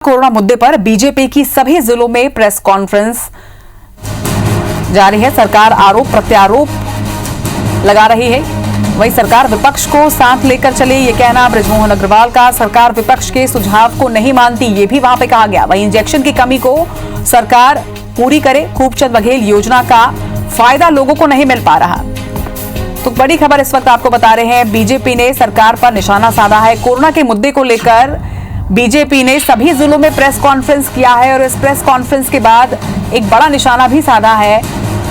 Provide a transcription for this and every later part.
Corona मुद्दे पर BJP की सभी जिलों में प्रेस कॉन्फ्रेंस जारी है। सरकार आरोप प्रत्यारोप लगा रही है। वहीं सरकार विपक्ष को साथ लेकर चले, ये कहना बृजमोहन अग्रवाल का। सरकार विपक्ष के सुझाव को नहीं मानती, ये भी वहां पे कहा गया। वहीं इंजेक्शन की कमी को सरकार पूरी करे। खूबचंद बघेल योजना का फायदा लोगों को नहीं मिल पा रहा। तो बड़ी खबर इस वक्त आपको बता रहे हैं, बीजेपी ने सरकार पर निशाना साधा है। कोरोना के मुद्दे को लेकर बीजेपी ने सभी जिलों में प्रेस कॉन्फ्रेंस किया है और इस प्रेस कॉन्फ्रेंस के बाद एक बड़ा निशाना भी साधा है।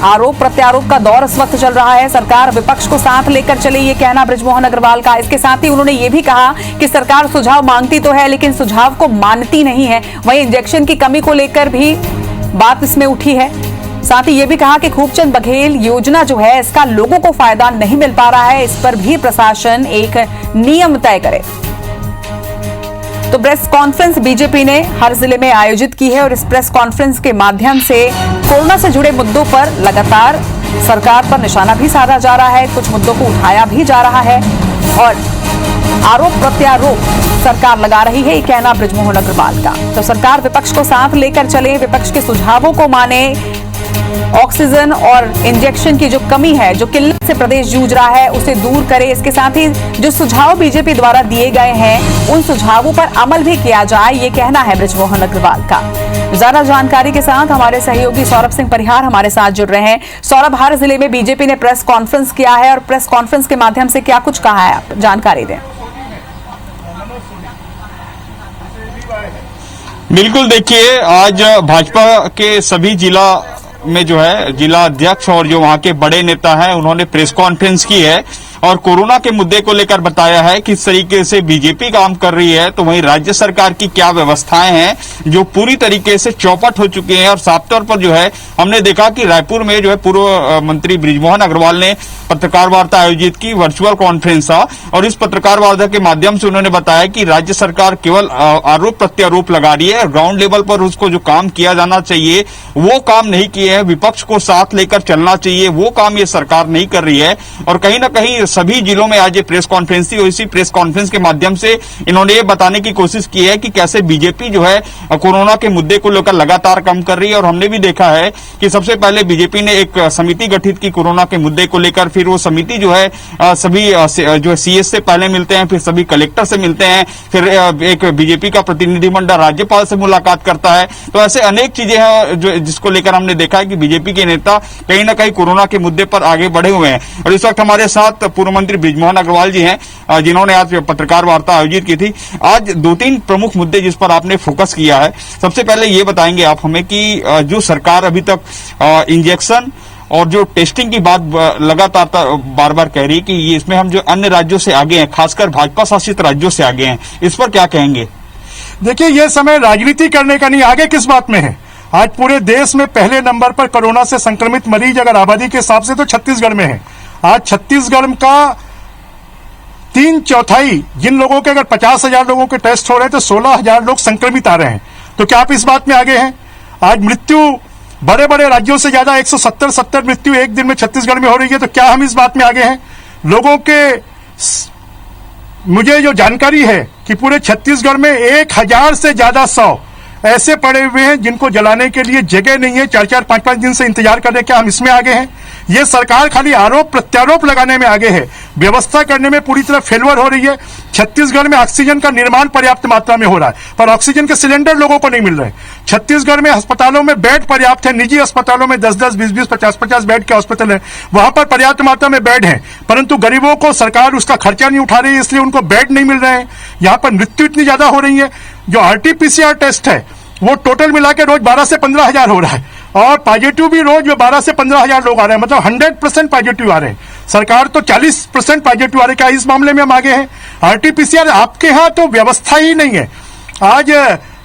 आरोप प्रत्यारोप का दौर इस वक्त चल रहा है। सरकार विपक्ष को साथ लेकर चले, ये कहना बृजमोहन अग्रवाल का। इसके साथ ही उन्होंने ये भी कहा कि सरकार सुझाव मांगती तो है लेकिन सुझाव को मानती नहीं है। वहीं इंजेक्शन की कमी को लेकर भी बात इसमें उठी है। साथ ही ये भी कहा कि खूबचंद बघेल योजना जो है इसका लोगों को फायदा नहीं मिल पा रहा है, इस पर भी प्रशासन एक नियम तय करे। तो प्रेस कॉन्फ्रेंस बीजेपी ने हर जिले में आयोजित की है और इस प्रेस कॉन्फ्रेंस के माध्यम से कोरोना से जुड़े मुद्दों पर लगातार सरकार पर निशाना भी साधा जा रहा है, कुछ मुद्दों को उठाया भी जा रहा है और आरोप प्रत्यारोप सरकार लगा रही है, ये कहना बृजमोहन अग्रवाल का। तो सरकार विपक्ष को साथ लेकर चले, विपक्ष के सुझावों को माने, ऑक्सीजन और इंजेक्शन की जो कमी है, जो किल्लत से प्रदेश जूझ रहा है, उसे दूर करे। इसके साथ ही जो सुझाव बीजेपी द्वारा दिए गए हैं उन सुझावों पर अमल भी किया जाए, ये कहना है बृजमोहन अग्रवाल का। ज्यादा जानकारी के साथ हमारे सहयोगी सौरभ सिंह परिहार हमारे साथ जुड़ रहे हैं। सौरभ, हर जिले में बीजेपी ने प्रेस कॉन्फ्रेंस किया है और प्रेस कॉन्फ्रेंस के माध्यम से क्या कुछ कहा है, आप जानकारी दें। बिल्कुल, देखिए आज भाजपा के सभी जिला में जो है जिला अध्यक्ष और जो वहां के बड़े नेता हैं उन्होंने प्रेस कॉन्फ्रेंस की है और कोरोना के मुद्दे को लेकर बताया है किस तरीके से बीजेपी काम कर रही है। तो वहीं राज्य सरकार की क्या व्यवस्थाएं हैं जो पूरी तरीके से चौपट हो चुकी हैं। और साफ तौर पर जो है हमने देखा कि रायपुर में जो है पूर्व मंत्री बृजमोहन अग्रवाल ने पत्रकार वार्ता आयोजित की, वर्चुअल कॉन्फ्रेंस था और इस पत्रकार वार्ता के माध्यम से उन्होंने बताया कि राज्य सरकार केवल आरोप प्रत्यारोप लगा रही है, ग्राउंड लेवल पर उसको जो काम किया जाना चाहिए वो काम नहीं किए हैं। विपक्ष को साथ लेकर चलना चाहिए, वो काम ये सरकार नहीं कर रही है। और कहीं ना कहीं सभी जिलों में आज ये प्रेस कॉन्फ्रेंस थी और इसी प्रेस कॉन्फ्रेंस के माध्यम से इन्होंने ये बताने की कोशिश की है कि कैसे बीजेपी जो है कोरोना के मुद्दे को लेकर लगातार काम कर रही है। और हमने भी देखा है कि सबसे पहले बीजेपी ने एक समिति गठित की कोरोना के मुद्दे को लेकर, फिर वो समिति जो है सभी जो है सीएस से पहले मिलते हैं, फिर सभी कलेक्टर से मिलते हैं, फिर एक बीजेपी का प्रतिनिधिमंडल राज्यपाल से मुलाकात करता है। तो ऐसे अनेक चीजें हैं जो जिसको लेकर हमने देखा है कि बीजेपी के नेता कहीं ना कहीं कोरोना के मुद्दे पर आगे बढ़े हुए हैं। और इस वक्त हमारे साथ पूर्व मंत्री बृजमोहन अग्रवाल जी हैं जिन्होंने आज पत्रकार वार्ता आयोजित की थी। आज दो तीन प्रमुख मुद्दे जिस पर आपने फोकस किया है, सबसे पहले ये बताएंगे आप हमें कि जो सरकार अभी तक इंजेक्शन और जो टेस्टिंग की बात लगातार बार बार कह रही है कि ये इसमें हम जो अन्य राज्यों से आगे हैं, खासकर भाजपा शासित राज्यों से आगे हैं, इस पर क्या कहेंगे? देखिए, ये समय राजनीति करने का नहीं, आगे किस बात में है। आज पूरे देश में पहले नंबर पर कोरोना से संक्रमित मरीज अगर आबादी के हिसाब से तो छत्तीसगढ़ में है। आज छत्तीसगढ़ का 3/4 जिन लोगों के अगर 50,000 लोगों के टेस्ट हो रहे हैं तो 16,000 लोग संक्रमित आ रहे हैं। तो क्या आप इस बात में आगे हैं? आज मृत्यु बड़े बड़े राज्यों से ज्यादा 170 मृत्यु एक दिन में छत्तीसगढ़ में हो रही है। तो क्या हम इस बात में आगे हैं? लोगों के मुझे जो जानकारी है कि पूरे छत्तीसगढ़ में 1000 से ज्यादा 100 ऐसे पड़े हुए हैं जिनको जलाने के लिए जगह नहीं है, 4-4, 5-5 दिन से इंतजार कर रहे हैं। क्या हम इसमें आगे हैं? ये सरकार खाली आरोप प्रत्यारोप लगाने में आगे है, व्यवस्था करने में पूरी तरह फेलवर हो रही है। छत्तीसगढ़ में ऑक्सीजन का निर्माण पर्याप्त मात्रा में हो रहा है पर ऑक्सीजन के सिलेंडर लोगों को नहीं मिल रहे। छत्तीसगढ़ में अस्पतालों में बेड पर्याप्त है, निजी अस्पतालों में 10-10, 20-20, 50-50 बेड के अस्पताल है, वहां पर पर्याप्त मात्रा में बेड है, परंतु गरीबों को सरकार उसका खर्चा नहीं उठा रही है, इसलिए उनको बेड नहीं मिल रहे हैं। यहाँ पर मृत्यु इतनी ज्यादा हो रही है। जो RT-PCR टेस्ट है वो टोटल मिला के रोज 12 से 15,000 हो रहा है और पॉजिटिव भी रोज 12 से 15,000 लोग आ रहे हैं, मतलब 100% पॉजिटिव आ रहे हैं। सरकार तो 40% पॉजिटिव आ रहे हैं। क्या इस मामले में हम आगे हैं? RT-PCR आपके यहाँ तो व्यवस्था ही नहीं है। आज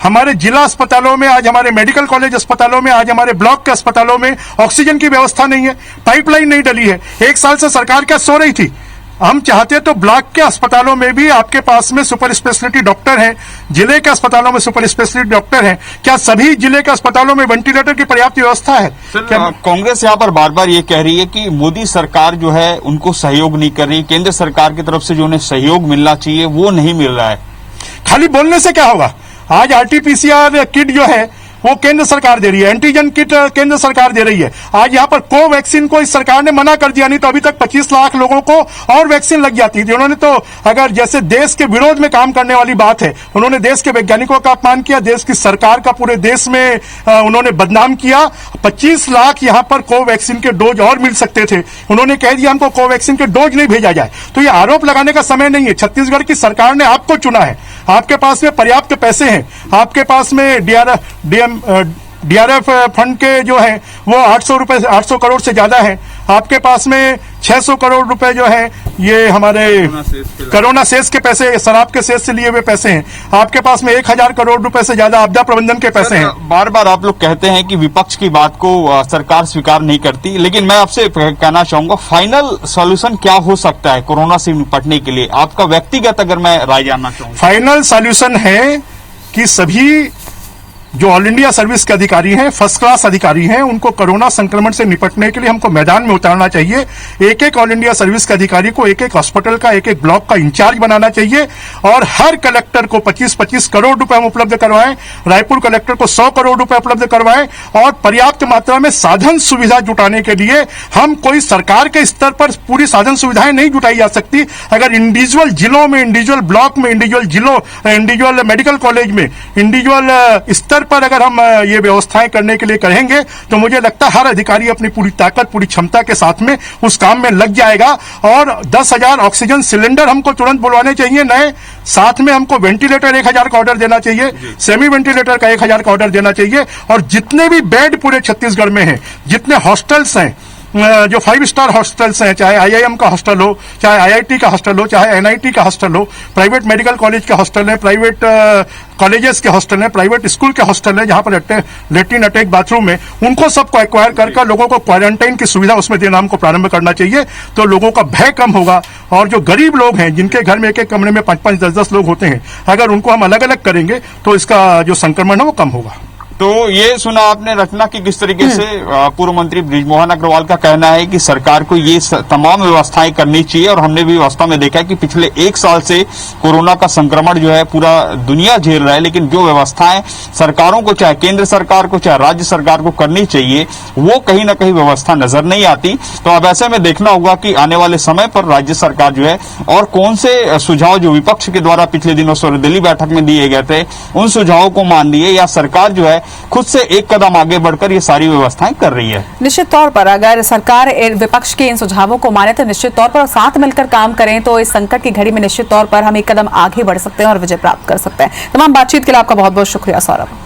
हमारे जिला अस्पतालों में, आज हमारे मेडिकल कॉलेज अस्पतालों में, आज हमारे ब्लॉक के अस्पतालों में ऑक्सीजन की व्यवस्था नहीं है, पाइपलाइन नहीं डली है। 1 साल से सरकार क्या सो रही थी? हम चाहते तो ब्लॉक के अस्पतालों में भी आपके पास में सुपर स्पेशलिटी डॉक्टर हैं, जिले के अस्पतालों में सुपर स्पेशलिटी डॉक्टर हैं। क्या सभी जिले के अस्पतालों में वेंटिलेटर की पर्याप्त व्यवस्था है? कांग्रेस यहाँ पर बार बार ये कह रही है कि मोदी सरकार जो है उनको सहयोग नहीं कर रही, केंद्र सरकार की तरफ से जो उन्हें सहयोग मिलना चाहिए वो नहीं मिल रहा है। खाली बोलने से क्या होगा? आज आरटीपीसीआर किट जो है वो केंद्र सरकार दे रही है, एंटीजन किट केंद्र सरकार दे रही है। आज यहाँ पर कोवैक्सीन को इस सरकार ने मना कर दिया, नहीं तो अभी तक 25 लाख लोगों को और वैक्सीन लग जाती थी। उन्होंने तो अगर जैसे देश के विरोध में काम करने वाली बात है, उन्होंने देश के वैज्ञानिकों का अपमान किया, देश की सरकार का पूरे देश में उन्होंने बदनाम किया। 25 लाख यहाँ पर कोवैक्सीन के डोज और मिल सकते थे, उन्होंने कह दिया हमको कोवैक्सीन के डोज नहीं भेजा जाए। तो ये आरोप लगाने का समय नहीं है। छत्तीसगढ़ की सरकार ने आपको चुना है, आपके पास में पर्याप्त पैसे हैं, आपके पास में डीआरएफ फंड के जो है वो 800 करोड़ से ज्यादा है, आपके पास में 600 करोड़ रुपए जो है ये हमारे कोरोना सेस के पैसे, शराब के सेस से लिए हुए पैसे हैं, आपके पास में 1000 करोड़ रुपए से ज्यादा आपदा प्रबंधन के पैसे हैं। बार बार आप लोग कहते हैं कि विपक्ष की बात को सरकार स्वीकार नहीं करती, लेकिन मैं आपसे कहना चाहूंगा फाइनल सॉल्यूशन क्या हो सकता है कोरोना से निपटने के लिए, आपका व्यक्तिगत अगर मैं राय जानना चाहूंगा। फाइनल सॉल्यूशन है कि सभी जो ऑल इंडिया सर्विस के अधिकारी हैं, फर्स्ट क्लास अधिकारी हैं, उनको कोरोना संक्रमण से निपटने के लिए हमको मैदान में उतारना चाहिए। एक एक ऑल इंडिया सर्विस के अधिकारी को एक एक हॉस्पिटल का, एक एक ब्लॉक का इंचार्ज बनाना चाहिए और हर कलेक्टर को 25-25 करोड़ रुपए हम उपलब्ध करवाएं, रायपुर कलेक्टर को 100 करोड़ रुपए उपलब्ध करवाएं और पर्याप्त मात्रा में साधन सुविधा जुटाने के लिए हम कोई सरकार के स्तर पर पूरी साधन सुविधाएं नहीं जुटाई जा सकती। अगर इंडिविजुअल जिलों में, इंडिविजुअल ब्लॉक में, इंडिविजुअल मेडिकल कॉलेज में, इंडिविजुअल स्तर पर अगर हम ये व्यवस्थाएं करने के लिए कहेंगे तो मुझे लगता है हर अधिकारी अपनी पूरी ताकत, पूरी क्षमता के साथ में उस काम में लग जाएगा। और 10,000 ऑक्सीजन सिलेंडर हमको तुरंत बुलवाने चाहिए नए, साथ में हमको वेंटिलेटर 1000 का ऑर्डर देना चाहिए, सेमी वेंटिलेटर का 1000 का ऑर्डर देना चाहिए। और जितने भी बेड पूरे छत्तीसगढ़ में हैं, जितने हॉस्टल्स हैं, जो 5 स्टार हॉस्टल्स हैं, चाहे आईआईएम का हॉस्टल हो, चाहे आईआईटी का हॉस्टल हो, चाहे एनआईटी का हॉस्टल हो, प्राइवेट मेडिकल कॉलेज के हॉस्टल है, प्राइवेट कॉलेजेस के हॉस्टल है, प्राइवेट स्कूल के हॉस्टल है, जहां पर लेट्रिन अटैच बाथरूम है, उनको सबको एक्वायर कर लोगों को क्वारंटाइन की सुविधा उसमें देना हमको प्रारंभ करना चाहिए। तो लोगों का भय कम होगा और जो गरीब लोग हैं, जिनके घर में एक एक कमरे में 5-5, 10-10 लोग होते हैं, अगर उनको हम अलग अलग करेंगे तो इसका जो संक्रमण है वो कम होगा। तो ये सुना आपने रचना की किस तरीके से पूर्व मंत्री बृजमोहन अग्रवाल का कहना है कि सरकार को ये तमाम व्यवस्थाएं करनी चाहिए। और हमने भी व्यवस्था में देखा है कि पिछले 1 साल से कोरोना का संक्रमण जो है पूरा दुनिया झेल रहा है, लेकिन जो व्यवस्थाएं सरकारों को, चाहे केंद्र सरकार को, चाहे राज्य सरकार को करनी चाहिए, वो कहीं ना कहीं व्यवस्था नजर नहीं आती। तो अब ऐसे में देखना होगा कि आने वाले समय पर राज्य सरकार जो है और कौन से सुझाव जो विपक्ष के द्वारा पिछले दिनों सर्वदलीय बैठक में दिए गए थे उन सुझावों को मान लिए, या सरकार जो है खुद से एक कदम आगे बढ़कर ये सारी व्यवस्थाएं कर रही है। निश्चित तौर पर अगर सरकार विपक्ष के इन सुझावों को माने तो निश्चित तौर पर साथ मिलकर काम करें तो इस संकट की घड़ी में निश्चित तौर पर हम एक कदम आगे बढ़ सकते हैं और विजय प्राप्त कर सकते हैं। तमाम बातचीत के लिए आपका बहुत बहुत शुक्रिया सौरभ।